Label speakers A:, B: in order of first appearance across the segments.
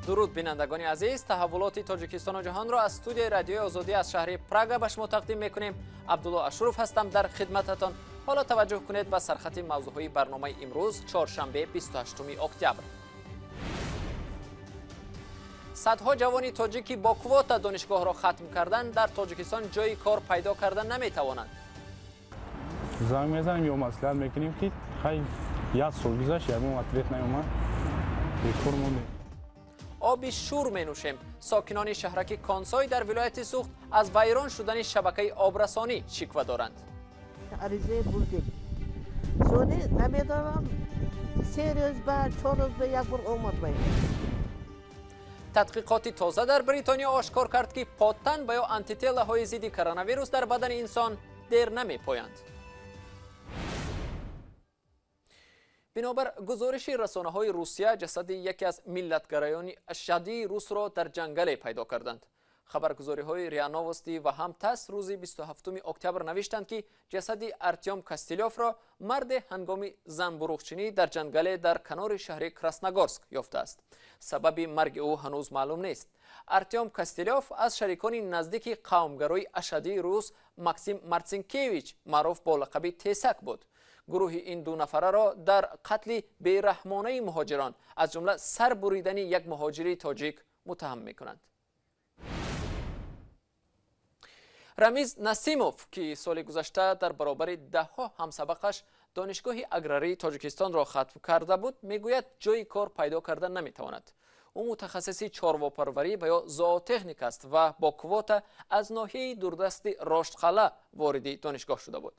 A: درود بینندگان عزیز، تحولات تاجیکستان و جهان را از استودیوی رادیوی آزادی از شهر پراگ به شما تقدیم میکنیم. عبدالله اشرف هستم در خدمتتان. حالا توجه کنید به سرخط موضوعهای برنامه امروز چهارشنبه 28 اکتبر. صدها جوان تاجیکی با کوتا دانشگاه را ختم کردن در تاجیکستان جای کار پیدا کردن نمیتوانند.
B: زنگ میزنیم یا مصلحت میکنیم که خیلی یک سال گذشت یک مطلب نیومد بیکار موندیم.
A: آب شور می نوشیم. ساکنان شهرک کانسای در ولایت سوخت از ویران شدن شبکه آبرسانی شکوه دارند.
C: عریضه بردیم. سونی نمیدارم 3 روز بعد 4 روز به یک بار اومد باید.
A: تحقیقات تازه در بریتانیا آشکار کرد که پاتن و یا آنتیتله های ضد کرونا ویروس در بدن انسان دیر نمی پایند. بنابر گزارش رسانه‌های روسیه جسد یکی از ملتگرایان اشدی روس را در جنگل پیدا کردند. خبرگزاری‌های ریا نووستی و هم تاس روز 27 اکتبر نوشتند که جسد ارتیوم کاستیلوف را مرد هنگام زنبوروغچینی در جنگل در کنار شهر کراسنogorsk یافته است. سبب مرگ او هنوز معلوم نیست. ارتیوم کاستیلوف از شریکان نزدیک قومگرای اشدی روس ماکسیم مارچینکیویچ معروف با لقب تیسک بود. گروه این دو نفره را در قتل بیرحمانه مهاجران از جمله سر بریدن یک مهاجری تاجیک متهم می‌کنند. رامیز نسیموف که سال گذشته در برابر ده‌ها همسبقش دانشگاه اگراری تاجیکستان را ختم کرده بود میگوید جای کار پیدا کردن نمیتواند. او متخصصی چارواپروری و یا زوتکنیک است و با کوتا از ناحیه دوردست راشتخاله وارد دانشگاه شده بود.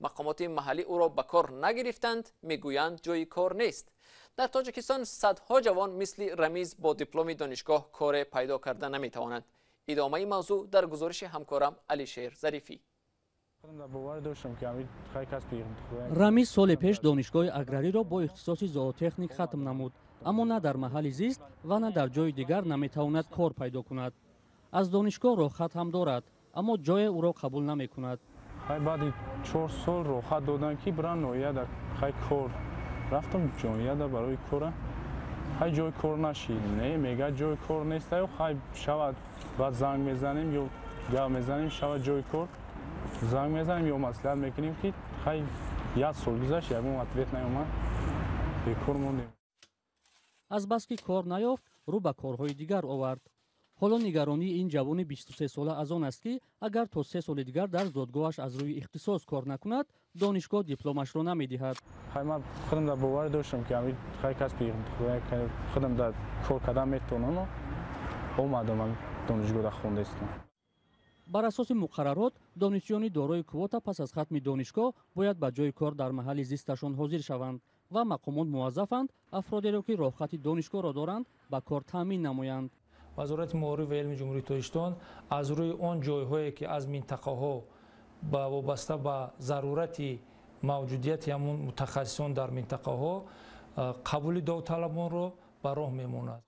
A: مقامات محلی او را به کار نگرفتند، میگویند جای کار نیست. در تاجیکستان صدها جوان مثل رمیز با دیپلم دانشگاه کار پیدا کردن نمیتوانند. ادامه موضوع در گزارش همکارم علی شیر ظریفی.
D: رمیز سال پیش دانشگاه اگراری را با اختصاص زوتکنیک ختم نمود، اما نه در محل زیست و نه در جای دیگر نمیتواند کار پیدا کند. از دانشگاه روخت هم دارد، اما جای او را قبول نمیکند.
B: بعد 4 سال روخت دادن که بران نویا در خیلی کار رفتم جویا در برای کار خیلی جای کار نشی نه میگه جای کار نیست و خیلی شود بعد زنگ میزنیم یا گام میزنیم شود جای کار زنگ میزنیم یا مصلحت میکنیم که خیلی یک سال گذشت یک مطلب نیومد بیکار موندیم.
D: از بس که کار نیافت رو به کارهای دیگر آورد. حالا نگرانی این جوان 23 ساله از آن است که اگر تا 3 سال دیگر در زادگاهش از روی اختصاص کار نکند دانشگاه دیپلمش را نمیدهد.
B: من خودم در باور داشتم که همین خیلی کسی خودم در کار کردن میتونم اومدم دانشگاه در خونده استم.
D: بر اساس مقررات دانشجویان دارای کوتا پس از ختم دانشگاه باید به جای کار در محل زیستشان حاضر شوند و مقامات موظفند افرادی را که راهخط دانشگاه را دارند به کار تامین نمایند.
E: وزارت معارف و علم جمهوری تاجیکستان از روی آن جایهایی که از منطقه‌ها با وابسته به ضرورت موجودیت همون متخصصان در منطقه‌ها قبول داوطلبان را به راه می‌ماند.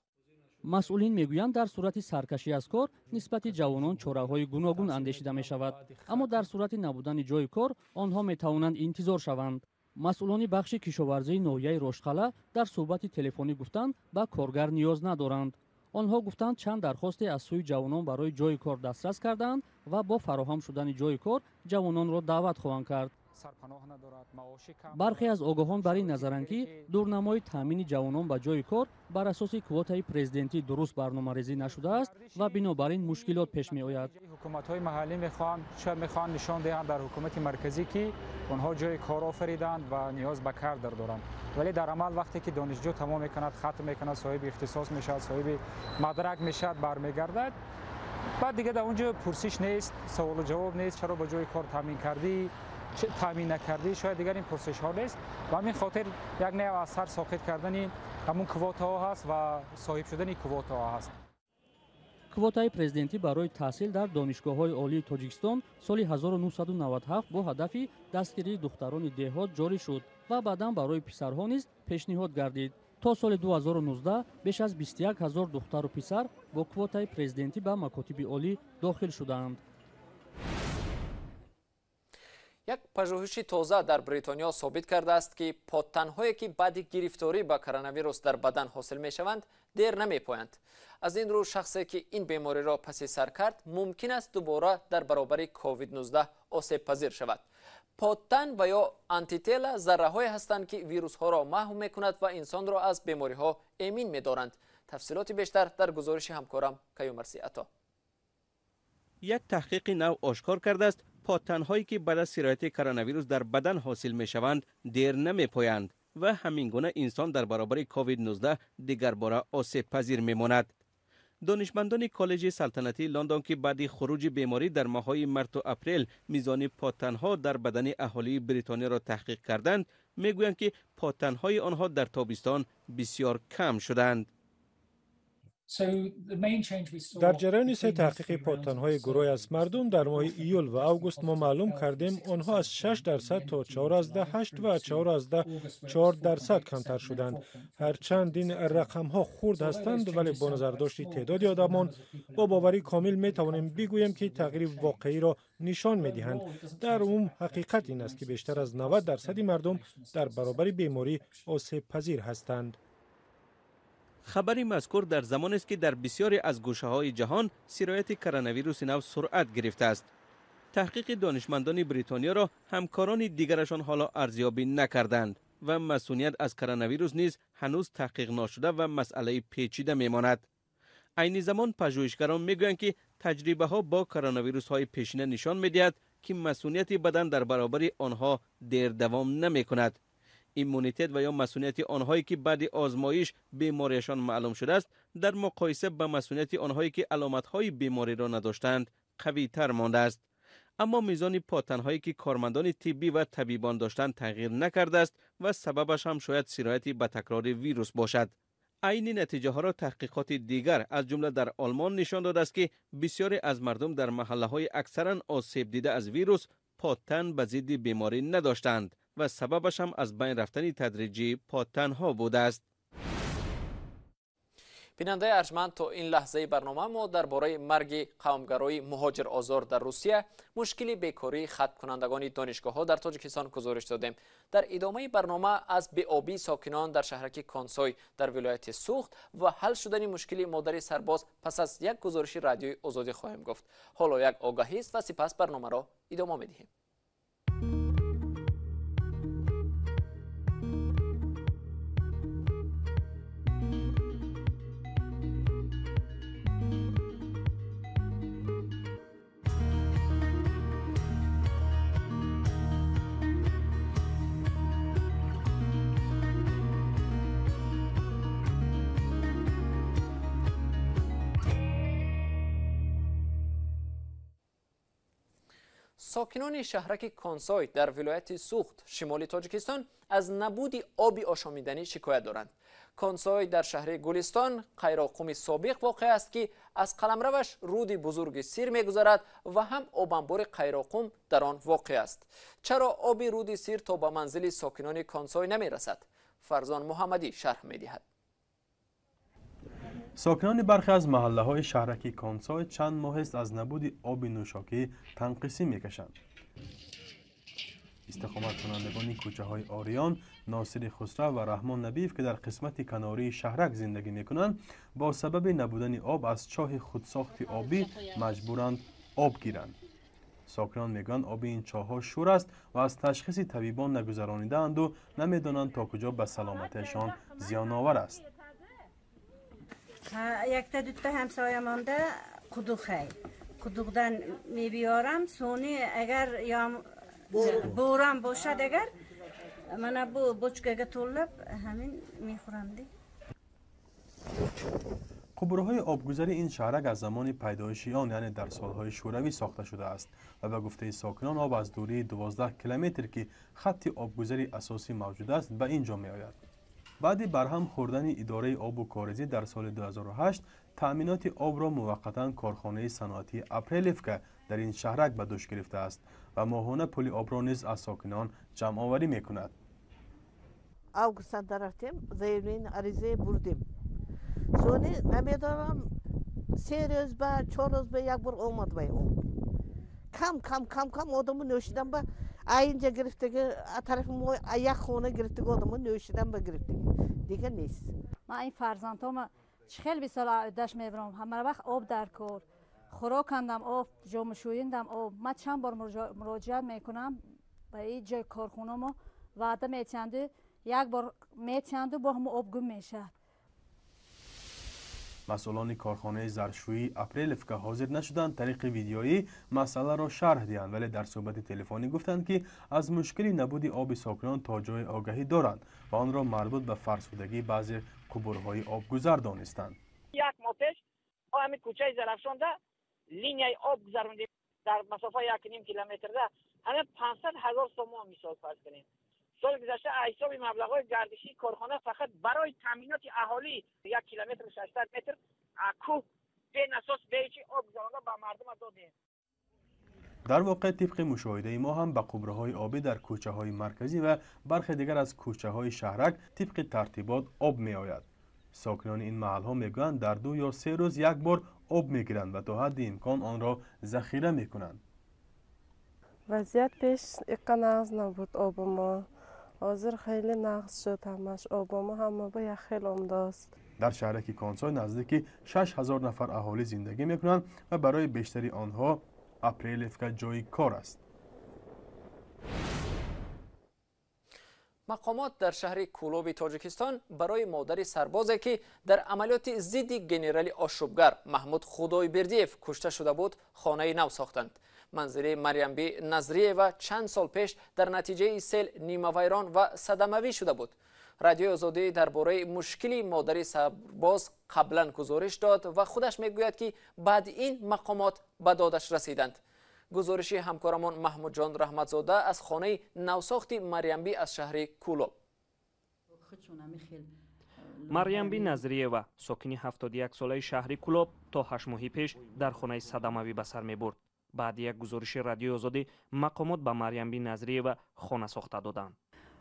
D: مسئولین میگویند در صورت سرکشی از کار نسبت جوانان چاره‌های گوناگون اندیشیده می‌شود، اما در صورت نبودن جای کار آنها می‌توانند انتظار شوند. مسئولان بخش کشاورزی ناحیه راشتخاله در صحبت تلفنی گفتند به کارگر نیاز ندارند. آنها گفتند چند درخواست از سوی جوانان برای جای کار دسترس کردند و با فراهم شدن جای کار جوانان را دعوت خواهند کرد. برخی از آگاهان بر این نظرند که دورنمای تامین جوانان به جای کار بر اساس کوتای پرزیدنتی درست برنامه‌ریزی نشده است و بنابراین مشکلات پیش می‌آید.
F: حکومت‌های محلی می‌خواهند نشان دهند در حکومت مرکزی که آنها جای کار آفریدند و نیاز به کار دارند، ولی در عمل وقتی که دانشجو تمام می‌کند ختم می‌کند صاحب اختصاص می‌شود صاحب مدرک می‌شود برمیگردد بعد دیگه در اونجا پرسش نیست سوال و جواب نیست چرا با جای کار تامین کردی چه تامین نکردی شاید دیگر این پرسش ها نیست و همین خاطر یک نوع از سر ساقط کردن همون کوتا ها هست و صاحب شدن کوتا ها هست.
D: کوتای پرزیدنتی برای تحصیل در دانشگاه‌های عالی تاجیکستان سال 1997 با هدف دستگیری دختران دهات جاری شد و بعداً برای پسرها نیز پیشنهاد گردید. تا سال 2019 بیش از 21,000 دختر و پسر با کوتای پرزیدنتی به مکاتب عالی داخل شدند.
A: یک پژوهش تازه در بریتانیا ثابت کرده است که پادتن‌هایی که بعد گرفتاری با کرونا ویروس در بدن حاصل می‌شوند دیر نمی‌پایند. از این رو شخصی که این بیماری را پس سر کرد ممکن است دوباره در برابر کووید 19 آسیب پذیر شود. پادتن و یا آنتیتلا ذره‌هایی هستند که ویروس ها را محو می‌کند و انسان را از بیماری ها ایمن می‌دارند. تفصیلات بیشتر در گزارش همکارم کیومرثی عطا.
G: یک تحقیق نو آشکار کرده است پادتن‌هایی که بعد از سرایت کرونا ویروس در بدن حاصل می‌شوند دیر نمی‌پایند و همین گونه انسان در برابر کووید 19 دیگر باره آسیب پذیر می‌ماند. دانشمندان کالج سلطنتی لندن که بعد خروج بیماری در ماه‌های مارس و اپریل میزان پادتن‌ها در بدن اهالی بریتانیا را تحقیق کردند، میگویند که پادتن‌های آنها در تابستان بسیار کم شدند.
H: در جریان سه تحقیق پادتن‌های گروهی از مردم در ماه ایول و اوگوست ما معلوم کردیم آنها از 6% تا 4.8 و 4.4% کمتر شدند. هرچند این رقم‌ها خرد هستند ولی با نظرداشت تعداد آدمان با باوری کامل می توانیم بگوییم که تغییر واقعی را نشان می‌دهند. در عموم حقیقت این است که بیشتر از 90% مردم در برابر بیماری آسیب پذیر هستند.
G: خبری مذکور در زمانی است که در بسیاری از گوشه‌های جهان سرایت کرونا ویروس نو سرعت گرفته است. تحقیق دانشمندان بریتانیا را همکاران دیگرشان حالا ارزیابی نکردند و مسئولیت از کرونا ویروس نیز هنوز تحقیق نشده و مسئله پیچیده میماند. عین زمان پژوهشگران میگویند که تجربه ها با کرونا ویروس های پیشینه نشان میدهد که مسئولیت بدن در برابر آنها دیر دوام نمیکند. ایمونیتت و یا مسئولیت آنهایی که بعد آزمایش بیماریشان معلوم شده است در مقایسه با مسئولیت آنهایی که علامت‌های بیماری را نداشتند قوی تر مانده است. اما میزان پادتن‌هایی که کارمندان طبی و طبیبان داشتند تغییر نکرده است و سببش هم شاید سرایت به تکرار ویروس باشد. عین نتیجه ها را تحقیقات دیگر از جمله در آلمان نشان داده است که بسیاری از مردم در محله‌های اکثرا آسیب دیده از ویروس پادتن به ضد بیماری نداشتند و سببش هم از بین رفتن تدریجی پادتن‌ها بوده است.
A: بیننده ارجمند، تا این لحظه برنامه ما درباره مرگ قومگرای مهاجر آزار در روسیه، مشکل بیکاری ختم کنندگان دانشگاه ها در تاجیکستان گزارش دادیم. در ادامه برنامه از بی‌آبی ساکنان در شهرک کانسای در ولایت سوخت و حل شدن مشکل مادر سرباز پس از یک گزارش رادیوی آزادی خواهیم گفت. حالا یک آگاهی است و سپس برنامه را ادامه می‌دهیم. ساکنان شهرک کانسای در ولایت سوخت شمال تاجیکستان از نبود آب آشامیدنی شکایت دارند. کانسای در شهر گلستان قیراقم سابق واقع است که از قلمروش رود بزرگ سیر می‌گذرد و هم آبانبار قیراقم در آن واقع است. چرا آب رود سیر تا به منزل ساکنان کانسای نمی‌رسد؟ فرزان محمدی شرح می‌دهد.
I: ساکنان برخی از محله‌های شهرک کانسای چند ماه است از نبود آب نوشاکی تنقیصی می‌کشند. استقامت کنندگان کوچه‌های آریان، ناصر خسرو و رحمان نبیف که در قسمت کناری شهرک زندگی می‌کنند، با سبب نبودن آب از چاه خودساخت آبی مجبورند آب گیرند. ساکنان میگن آب این چاه‌ها شور است و از تشخیص طبیبان نگذرانیده‌اند و نمی‌دانند تا کجا به سلامتیشان زیان آور است.
J: یک تا دو تا همسایه مانده قدوقدن میبیارم سونی اگر یا بورم باشد اگر من بچگه طلب همین میخورم دی.
I: قبورهای آبگذری این شهرک از زمان پیدایش آن یعنی در سالهای شوروی ساخته شده است و به گفته ساکنان آب از دوری 12 کیلومتر که خط آبگذری اساسی موجود است به اینجا می آید. بعد برهم خوردن اداره آب و کاریزی در سال 2008 تأمینات آب را موقتا کارخانه صنعتی اپریلیف که در این شهرک به دوش گرفته است و ماهانه پول آب را نیز از ساکنان جمع آوری می کند.
C: اوگوستان رفتیم زیرین عریضه بردیم. سونی نمیدارم 3 روز بعد 4 روز بعد یک بار اومد به اون. کم آدمو نوشیدم با اینجا گرفتگی طرف ما یک خونه گرفتگی آدم نوشیدن به گرفتگی دیگه نیست.
K: من این فرزندام خیلی بیسال داشت میبرم همه وقت آب در کار خوراک کندم آب جام شویندم آب من چند بار مراجعت میکنم به این جای کارخونه ما وعده میتیندو یک بار میتیندو با هم آب گم میشه.
I: مسئولان کارخانه ظرفشویی اپریل که حاضر نشدند طریق ویدیویی مسئله را شرح دهند، ولی در صحبت تلفنی گفتند که از مشکلی نبود آب ساکنان تا جای آگهی دارند و آن را مربوط به فرسودگی بعضی قبورهای آبگذر دانستند.
L: یک ماه پیش همین کوچه ظرفشان ده لینیای آب گذروندیم در مسافه 1.5 کیلومتر ده همه 500,000 تومان مثال فرض کنیم. سال گذشته حساب مبلغ‌های گردشی کارخانه فقط برای تامینات اهالی 1 کیلومتر 600 متر کوه به اساس بیچی آب گذرانده به مردم دادیم.
I: در واقع طبق مشاهده ما هم به قبره‌های آبی در کوچه‌های مرکزی و برخی دیگر از کوچه‌های شهرک طبق ترتیبات آب می‌آید. ساکنان این محل‌ها می‌گویند در 2 یا 3 روز یک بار آب می‌گیرند و تا حد امکان آن را ذخیره می‌کنند.
M: وضعیت پیش اقا نقض نبود آب ما. حاضر خیلی نقص شد همش آب ما هم با یک خیلی عمداست.
I: در شهرک کانسای نزدیک 6,000 نفر اهالی زندگی میکنند و برای بیشتری آنها اپریل جای کار است.
A: مقامات در شهر کولوب تاجیکستان برای مادر سربازی که در عملیات ضد گنرال آشوبگر محمود خدایبردیف کشته شده بود خانه نو ساختند. منزل مریم نظریه چند سال پیش در نتیجه سیل نیمه ویران و صدمه‌ای شده بود. رادیو آزادی درباره مشکلی مادر سرباز قبلا گزارش داد و خودش میگوید که بعد این مقامات به دادش رسیدند. گزارشی همکارمان محمود جان رحمتزاده از خانه نوساخت مریم بی از شهر کولوب.
N: مریم بی نظریه و ساکنی 71 ساله شهر کولوب تا 8 ماه پیش در خانه صدمه‌ای به سر می‌برد. بعد یک گزارش رادیو آزادی مقامات به مریم بی نظریه و خانه ساخته دادند.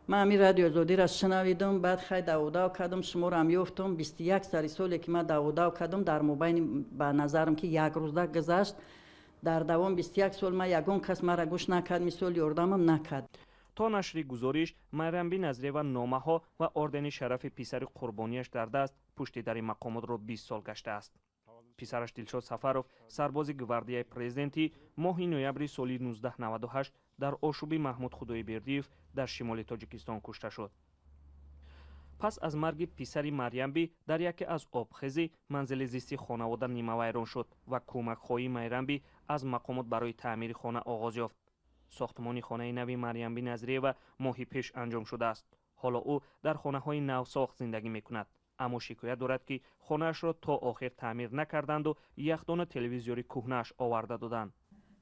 O: من همین رادیو آزادی را شنیدم، بعد خیلی داو کردم، شما را هم یافتم. 21 سالی که من داو کردم در مبین به نظرم که یک روز گذشت. در دوام 21 سال من یگان کس مرا گوش نکرد، مثال یاردمم نکرد.
N: تا نشر گزارش مریم بی نظریه و نامه ها و اردن شرف پسر قربانیش در دست پشت در مقامات را 20 سال گشته است. پسرش دلشاد سفروف سرباز گواردیای پرزیدنتی ماه نوامبر سال 1998 در آشوبی محمود خدایبردیف در شمال تاجیکستان کشته شد. پس از مرگ پسر مریم بی در یکی از آبخیزی منزل زیستی خانواده نیمه ویران شد و کمک خواهی مریم بی از مقامات برای تعمیر خانه آغاز یافت. ساختمان خانه نو مریم بی نظریه و ماهی پیش انجام شده است. حالا او در خانه های نو ساخت زندگی می کند. اما شکایت دارد که خانه‌اش را تا آخر تعمیر نکردند و یخدان تلویزیونی کهنه‌اش آورده دادند.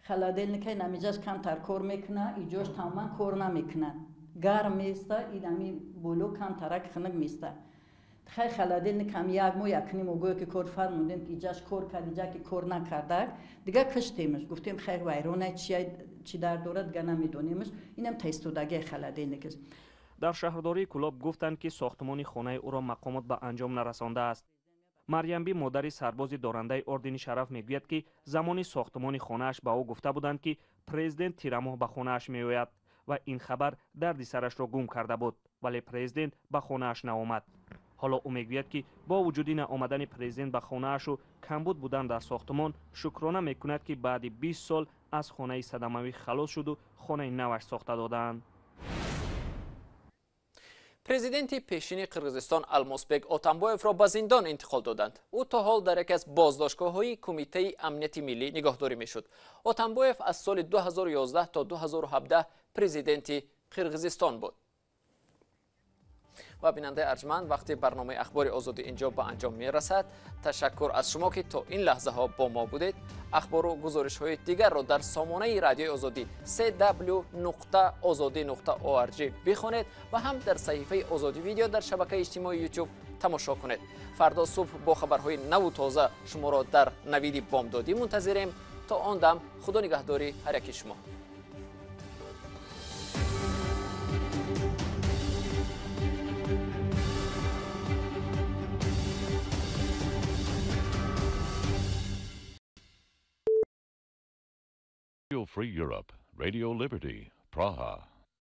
O: خلادلنیکای نمیجاش کمتر کار میکنه، ایجاش تماما کار نمیکنه. گرم میسته، ایدامی بولو کم ترک خنک میسته. خیلی خلادلنیک هم یک مو یکنیم و گوی که کار فرمودیم که ایجاش کار کرد، ایجا که کار نکرده. دیگه کشتیمش، گفتیم خیلی ویرانه چی در دارد دیگه نمیدونیمش. اینم تستودگی خلادلنیک است.
N: در شهرداری کولوب گفتند که ساختمان خانه او را مقامات به انجام نرسانده است. مریم بی مادر سرباز دارنده اردن شرف میگوید که زمان ساختمان خانه‌اش به او گفته بودند که پرزیدنت تیرماه به خانه‌اش میآید و این خبر درد سرش را گم کرده بود، ولی پرزیدنت به خانه‌اش نآمد. حالا او میگوید که با وجود نآمدن پرزیدنت به خانه‌اش و کمبود بودن در ساختمان شکرانه میکند که بعد 20 سال از خانه صدمه‌ای خلاص شد و خانه نوش ساخته دادند.
A: پرزیدنت پیشین قرغیزستان المازبک اتامبایف را به زندان انتقال دادند. او تا حال در یک از بازداشتگاه‌های کمیته امنیت ملی نگهداری میشد. اتامبایف از سال 2011 تا 2017 پرزیدنت قرغیزستان بود. و بیننده ارجمند، وقتی برنامه اخبار آزادی اینجا به انجام می رسد. تشکر از شما که تا این لحظه ها با ما بودید. اخبار و گزارش های دیگر را در سامانه رادیو آزادی www.azadi.org بخوانید و هم در صحیفه آزادی ویدیو در شبکه اجتماعی یوتیوب تماشا کنید. فردا صبح با خبرهای نو و تازه شما را در نوید بامدادی منتظریم. تا آن دم خدا نگهداری هر یک شما.
P: Radio Free Europe, Radio Liberty, Praha.